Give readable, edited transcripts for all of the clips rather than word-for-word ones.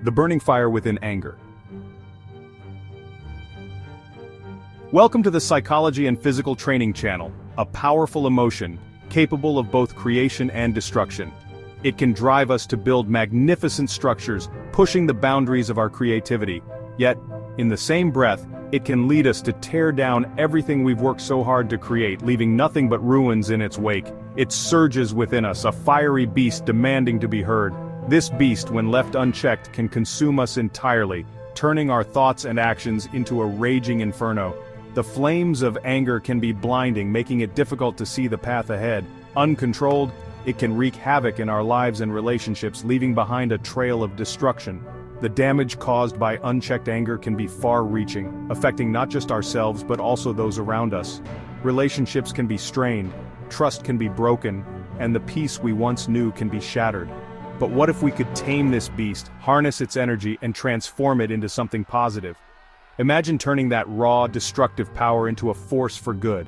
The burning fire within anger. Welcome to the Psychology and Physical Training channel, a powerful emotion, capable of both creation and destruction. It can drive us to build magnificent structures, pushing the boundaries of our creativity. Yet, in the same breath, it can lead us to tear down everything we've worked so hard to create, leaving nothing but ruins in its wake. It surges within us, a fiery beast demanding to be heard. This beast, when left unchecked, can consume us entirely, turning our thoughts and actions into a raging inferno. The flames of anger can be blinding, making it difficult to see the path ahead. Uncontrolled, it can wreak havoc in our lives and relationships, leaving behind a trail of destruction. The damage caused by unchecked anger can be far-reaching, affecting not just ourselves but also those around us. Relationships can be strained, trust can be broken, and the peace we once knew can be shattered. But what if we could tame this beast, harness its energy, and transform it into something positive? Imagine turning that raw, destructive power into a force for good.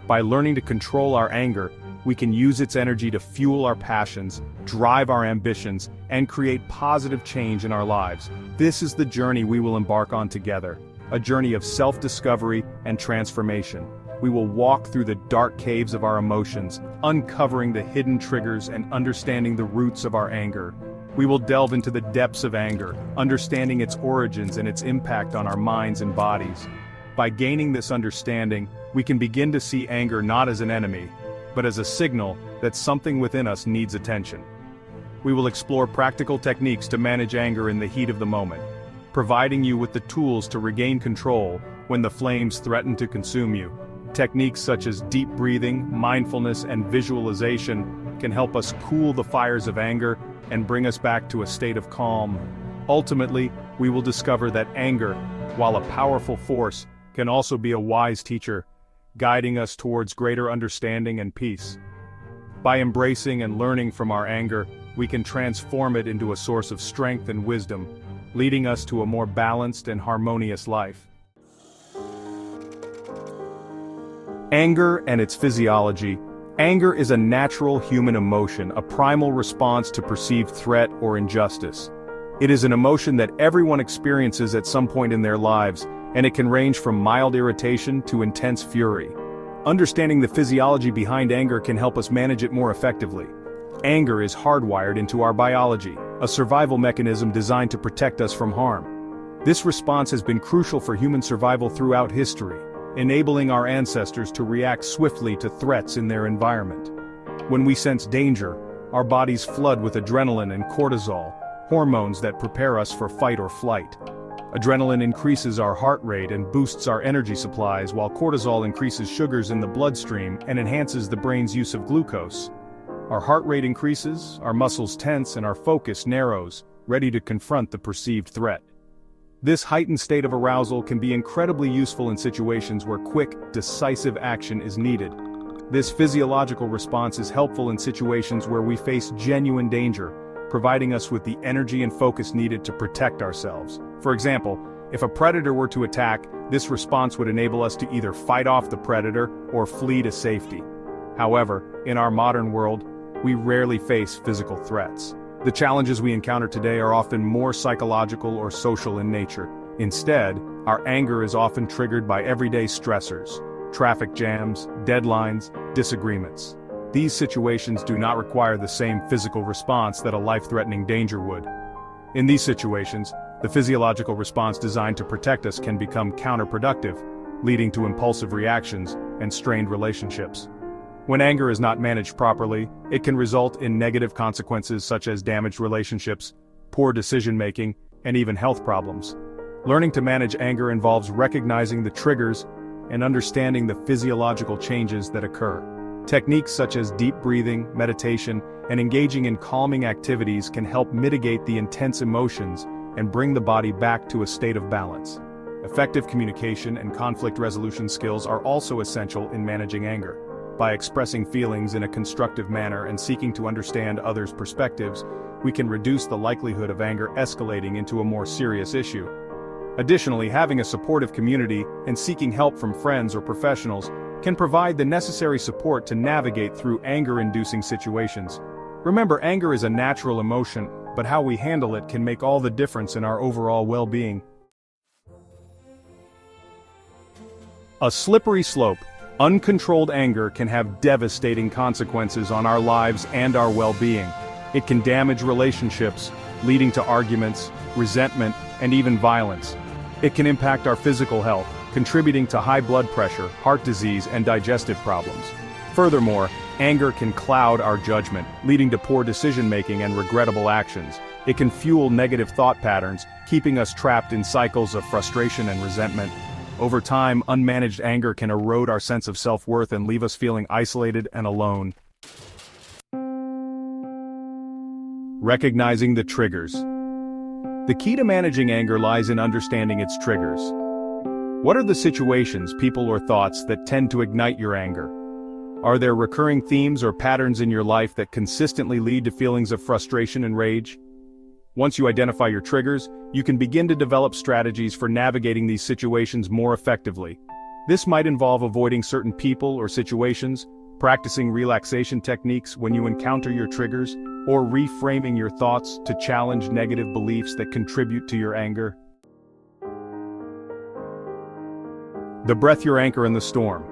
By learning to control our anger, we can use its energy to fuel our passions, drive our ambitions, and create positive change in our lives. This is the journey we will embark on together, a journey of self-discovery and transformation. We will walk through the dark caves of our emotions, uncovering the hidden triggers and understanding the roots of our anger. We will delve into the depths of anger, understanding its origins and its impact on our minds and bodies. By gaining this understanding, we can begin to see anger not as an enemy, but as a signal that something within us needs attention. We will explore practical techniques to manage anger in the heat of the moment, providing you with the tools to regain control when the flames threaten to consume you. Techniques such as deep breathing, mindfulness, and visualization can help us cool the fires of anger and bring us back to a state of calm. Ultimately, we will discover that anger, while a powerful force, can also be a wise teacher, guiding us towards greater understanding and peace. By embracing and learning from our anger, we can transform it into a source of strength and wisdom, leading us to a more balanced and harmonious life. Anger and its physiology. Anger is a natural human emotion, a primal response to perceived threat or injustice. It is an emotion that everyone experiences at some point in their lives, and it can range from mild irritation to intense fury. Understanding the physiology behind anger can help us manage it more effectively. Anger is hardwired into our biology, a survival mechanism designed to protect us from harm. This response has been crucial for human survival throughout history, enabling our ancestors to react swiftly to threats in their environment. When we sense danger, our bodies flood with adrenaline and cortisol, hormones that prepare us for fight or flight. Adrenaline increases our heart rate and boosts our energy supplies, while cortisol increases sugars in the bloodstream and enhances the brain's use of glucose. Our heart rate increases, our muscles tense, and our focus narrows, ready to confront the perceived threat. This heightened state of arousal can be incredibly useful in situations where quick, decisive action is needed. This physiological response is helpful in situations where we face genuine danger, providing us with the energy and focus needed to protect ourselves. For example, if a predator were to attack, this response would enable us to either fight off the predator or flee to safety. However, in our modern world, we rarely face physical threats. The challenges we encounter today are often more psychological or social in nature. Instead, our anger is often triggered by everyday stressors, traffic jams, deadlines, disagreements. These situations do not require the same physical response that a life-threatening danger would. In these situations, the physiological response designed to protect us can become counterproductive, leading to impulsive reactions and strained relationships. When anger is not managed properly, it can result in negative consequences such as damaged relationships, poor decision-making, and even health problems. Learning to manage anger involves recognizing the triggers and understanding the physiological changes that occur. Techniques such as deep breathing, meditation, and engaging in calming activities can help mitigate the intense emotions and bring the body back to a state of balance. Effective communication and conflict resolution skills are also essential in managing anger. By expressing feelings in a constructive manner and seeking to understand others' perspectives, we can reduce the likelihood of anger escalating into a more serious issue. Additionally, having a supportive community and seeking help from friends or professionals can provide the necessary support to navigate through anger-inducing situations. Remember, anger is a natural emotion, but how we handle it can make all the difference in our overall well-being. A slippery slope. Uncontrolled anger can have devastating consequences on our lives and our well-being. It can damage relationships, leading to arguments, resentment, and even violence. It can impact our physical health, contributing to high blood pressure, heart disease, and digestive problems. Furthermore, anger can cloud our judgment, leading to poor decision-making and regrettable actions. It can fuel negative thought patterns, keeping us trapped in cycles of frustration and resentment. Over time, unmanaged anger can erode our sense of self-worth and leave us feeling isolated and alone. Recognizing the triggers. The key to managing anger lies in understanding its triggers. What are the situations, people, or thoughts that tend to ignite your anger? Are there recurring themes or patterns in your life that consistently lead to feelings of frustration and rage? Once you identify your triggers, you can begin to develop strategies for navigating these situations more effectively. This might involve avoiding certain people or situations, practicing relaxation techniques when you encounter your triggers, or reframing your thoughts to challenge negative beliefs that contribute to your anger. The breath, your anchor in the storm.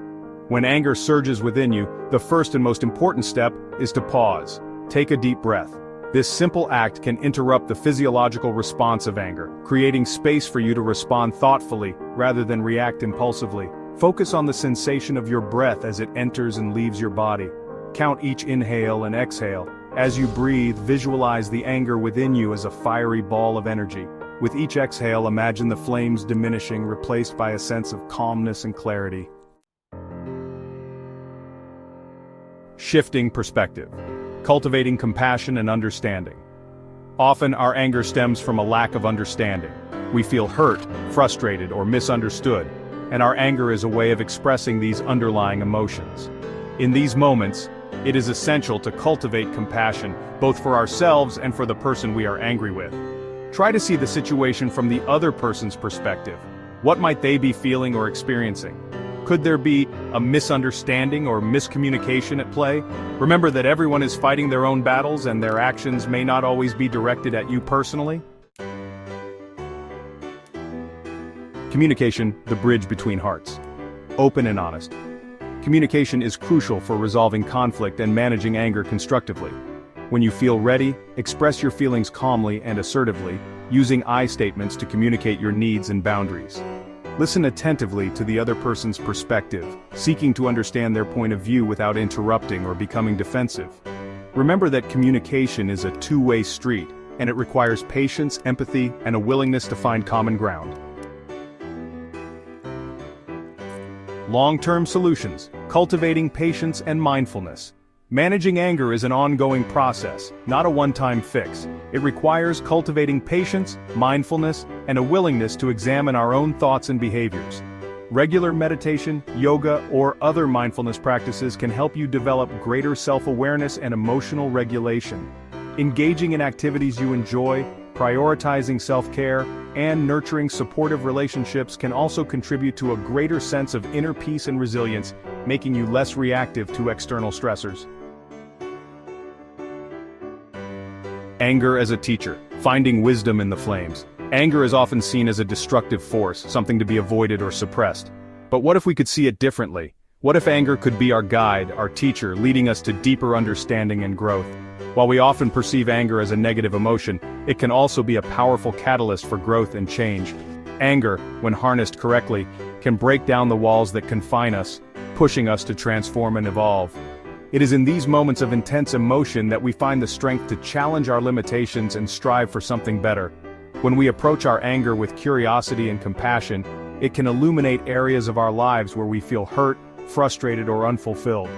When anger surges within you, the first and most important step is to pause. Take a deep breath. This simple act can interrupt the physiological response of anger, creating space for you to respond thoughtfully rather than react impulsively. Focus on the sensation of your breath as it enters and leaves your body. Count each inhale and exhale. As you breathe, visualize the anger within you as a fiery ball of energy. With each exhale, imagine the flames diminishing, replaced by a sense of calmness and clarity. Shifting perspective. Cultivating compassion and understanding. Often our anger stems from a lack of understanding. We feel hurt, frustrated, or misunderstood, and our anger is a way of expressing these underlying emotions. In these moments, it is essential to cultivate compassion, both for ourselves and for the person we are angry with. Try to see the situation from the other person's perspective. What might they be feeling or experiencing? Could there be a misunderstanding or miscommunication at play? Remember that everyone is fighting their own battles and their actions may not always be directed at you personally. Communication, the bridge between hearts. Open and honest. Communication is crucial for resolving conflict and managing anger constructively. When you feel ready, express your feelings calmly and assertively, using I statements to communicate your needs and boundaries. Listen attentively to the other person's perspective, seeking to understand their point of view without interrupting or becoming defensive. Remember that communication is a two-way street, and it requires patience, empathy, and a willingness to find common ground. Long-term solutions, cultivating patience and mindfulness. Managing anger is an ongoing process, not a one-time fix. It requires cultivating patience, mindfulness, and a willingness to examine our own thoughts and behaviors. Regular meditation, yoga, or other mindfulness practices can help you develop greater self-awareness and emotional regulation. Engaging in activities you enjoy, prioritizing self-care, and nurturing supportive relationships can also contribute to a greater sense of inner peace and resilience, making you less reactive to external stressors. Anger as a teacher, finding wisdom in the flames. Anger is often seen as a destructive force, something to be avoided or suppressed. But what if we could see it differently? What if anger could be our guide, our teacher, leading us to deeper understanding and growth? While we often perceive anger as a negative emotion, it can also be a powerful catalyst for growth and change. Anger, when harnessed correctly, can break down the walls that confine us, pushing us to transform and evolve. It is in these moments of intense emotion that we find the strength to challenge our limitations and strive for something better. When we approach our anger with curiosity and compassion, it can illuminate areas of our lives where we feel hurt, frustrated, or unfulfilled.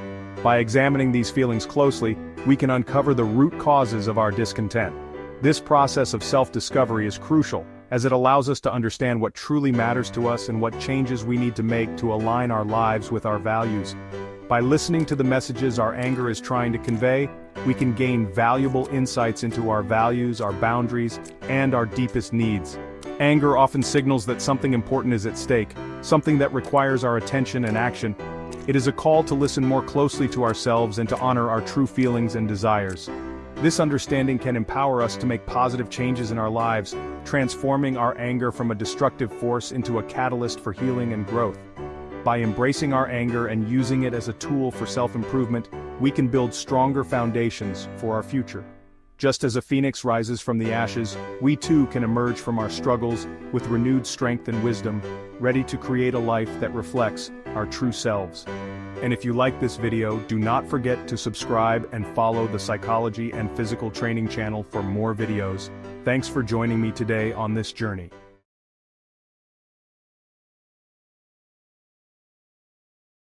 By examining these feelings closely, we can uncover the root causes of our discontent. This process of self-discovery is crucial, as it allows us to understand what truly matters to us and what changes we need to make to align our lives with our values. By listening to the messages our anger is trying to convey, we can gain valuable insights into our values, our boundaries, and our deepest needs. Anger often signals that something important is at stake, something that requires our attention and action. It is a call to listen more closely to ourselves and to honor our true feelings and desires. This understanding can empower us to make positive changes in our lives, transforming our anger from a destructive force into a catalyst for healing and growth. By embracing our anger and using it as a tool for self-improvement, we can build stronger foundations for our future. Just as a phoenix rises from the ashes, we too can emerge from our struggles with renewed strength and wisdom, ready to create a life that reflects our true selves. And if you like this video, do not forget to subscribe and follow the Psychology and Physical Training channel for more videos. Thanks for joining me today on this journey.